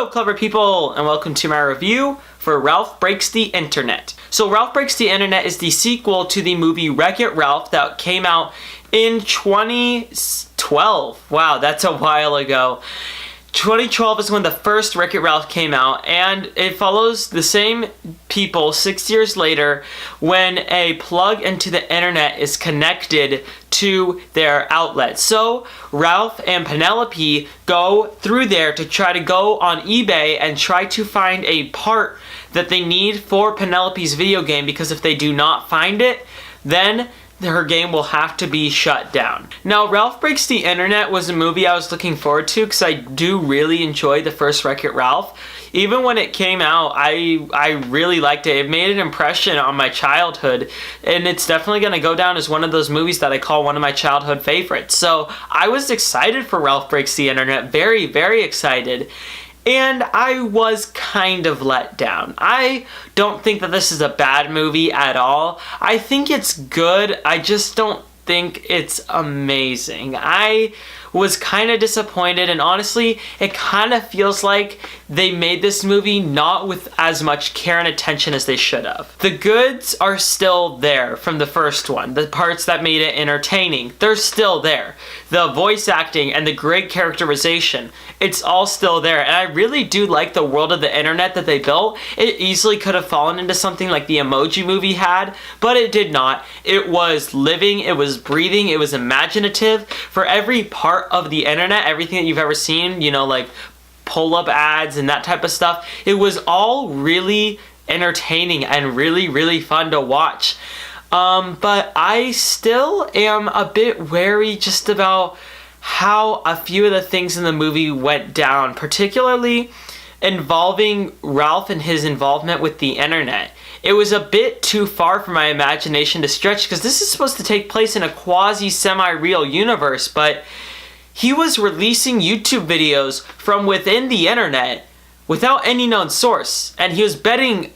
Hello, clever people, and welcome to my review for Ralph Breaks the Internet. So Ralph Breaks the Internet is the sequel to the movie Wreck-It Ralph that came out in 2012. Wow, that's a while ago. 2012 is when the first Wreck-It Ralph came out, and it follows the same people 6 years later when a plug into the internet is connected to their outlet. So Ralph and Penelope go through there to try to go on eBay and try to find a part that they need for Penelope's video game, because if they do not find it, then her game will have to be shut down. Now, Ralph Breaks the Internet was a movie I was looking forward to because I do really enjoy the first Wreck-It Ralph. Even when it came out, I really liked it. It made an impression on my childhood, and it's definitely going to go down as one of those movies that I call one of my childhood favorites. So I was excited for Ralph Breaks the Internet, very, very excited. And I was kind of let down. I don't think that this is a bad movie at all. I think it's good. I just don't think it's amazing. I was kind of disappointed, and honestly, it kind of feels like they made this movie not with as much care and attention as they should have. The goods are still there from the first one. The parts that made it entertaining, they're still there. The voice acting and the great characterization, it's all still there. And I really do like the world of the internet that they built. It easily could have fallen into something like the Emoji Movie had, but it did not. It was living, it was breathing, it was imaginative. For every part of the internet, everything that you've ever seen, you know, like pull-up ads and that type of stuff, it was all really entertaining and really, really fun to watch. But I still am a bit wary just about how a few of the things in the movie went down, particularly involving Ralph and his involvement with the internet. It was a bit too far for my imagination to stretch, because this is supposed to take place in a quasi-semi-real universe, but he was releasing YouTube videos from within the internet without any known source, and he was betting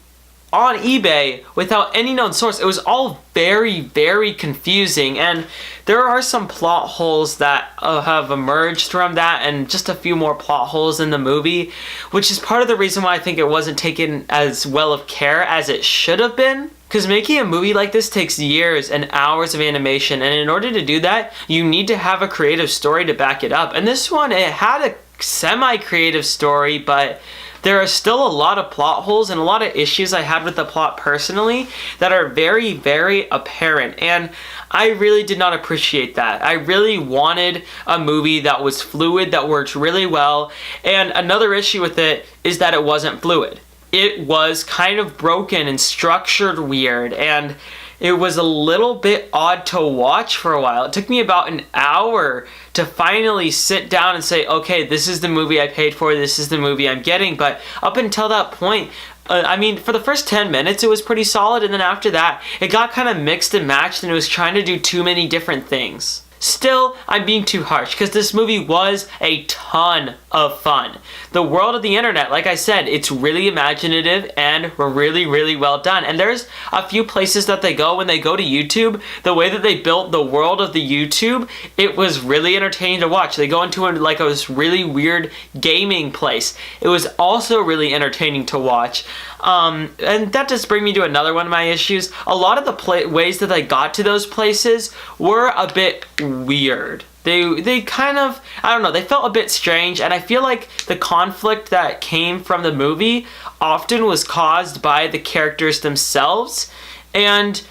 on eBay without any known source. It was all very, very confusing, and there are some plot holes that have emerged from that, and just a few more plot holes in the movie, which is part of the reason why I think it wasn't taken as well of care as it should have been. Because making a movie like this takes years and hours of animation, and in order to do that, you need to have a creative story to back it up. And this one, it had a semi-creative story, but there are still a lot of plot holes and a lot of issues I had with the plot personally that are very, very apparent. And I really did not appreciate that. I really wanted a movie that was fluid, that worked really well. And another issue with it is that it wasn't fluid. It was kind of broken and structured weird, and it was a little bit odd to watch for a while. It took me about an hour to finally sit down and say, okay, this is the movie I paid for, this is the movie I'm getting. But up until that point, I mean, for the first 10 minutes, it was pretty solid, and then after that, it got kind of mixed and matched, and it was trying to do too many different things. Still, I'm being too harsh, because this movie was a ton of fun. The world of the internet, like I said, it's really imaginative and really, really well done. And there's a few places that they go when they go to YouTube. The way that they built the world of the YouTube, it was really entertaining to watch. They go into like this really weird gaming place. It was also really entertaining to watch. And that does bring me to another one of my issues. A lot of the ways that they got to those places were a bit weird. They kind of, I don't know, they felt a bit strange, and I feel like the conflict that came from the movie often was caused by the characters themselves. And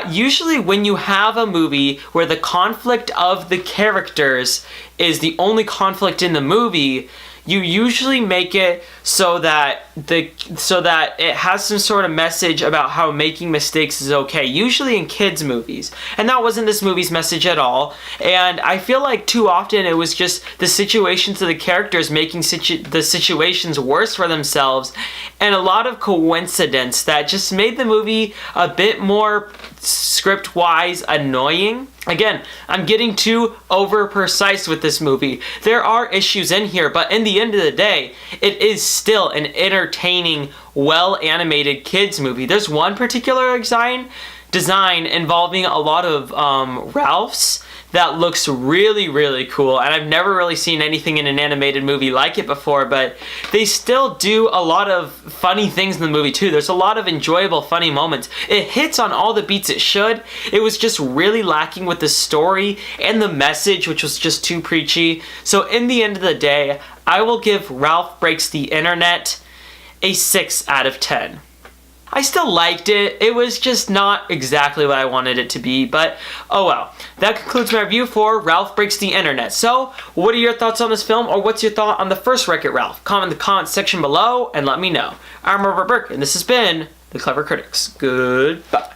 usually when you have a movie where the conflict of the characters is the only conflict in the movie, you usually make it so that it has some sort of message about how making mistakes is okay, usually in kids' movies. And that wasn't this movie's message at all. And I feel like too often it was just the situations of the characters making the situations worse for themselves, and a lot of coincidence that just made the movie a bit more script-wise annoying. Again, I'm getting too over-precise with this movie. There are issues in here, but in the end of the day, it is still an entertaining, well-animated kids movie. There's one particular design involving a lot of Ralphs that looks really, really cool, and I've never really seen anything in an animated movie like it before, but they still do a lot of funny things in the movie too. There's a lot of enjoyable, funny moments. It hits on all the beats it should. It was just really lacking with the story and the message, which was just too preachy. So in the end of the day, I will give Ralph Breaks the Internet a 6 out of 10. I still liked it. It was just not exactly what I wanted it to be, but oh well. That concludes my review for Ralph Breaks the Internet. So, what are your thoughts on this film, or what's your thought on the first Wreck-It Ralph? Comment in the comments section below and let me know. I'm Robert Burke, and this has been The Clever Critics. Goodbye.